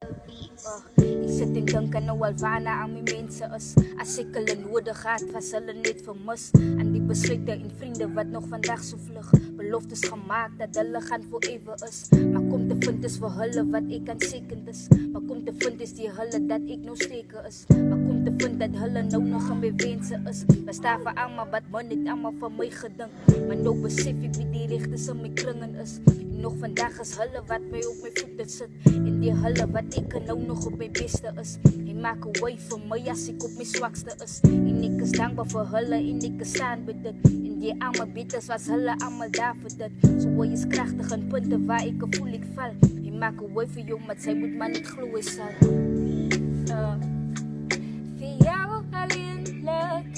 Ek sit en dink aan nou al waarna aan my mense is. As ek hulle nodig het, was hulle net vermis. Aan die besluite en vriende wat nog vandag so vlug. Beloftes gemaak dat hulle gaan forever is. Maar kom te vind is vir hulle wat ek aan second is. Maar kom te vind is die hulle dat ek nou steker is. Maar kom te vind dat hulle nou nog in my wense is. Was daar vir allemaal wat man het allemaal van my gedink. Maar nou besef ek wie die regtes in my kringen is. En nog vandag is hulle wat my op my voete sit. En die hulle wat ek nou nog op my beste is. En maak een way vir my as ek op my swakste is. En ek is dankbaar vir hulle en ek is staan by dit. En die allemaal beters was hulle allemaal daar vir dit. So hy is krachtig in punte waar ek voel ek val. En maak een way vir jou, maar sy moet maar niet gloeien sal. Vir jou alleenlik,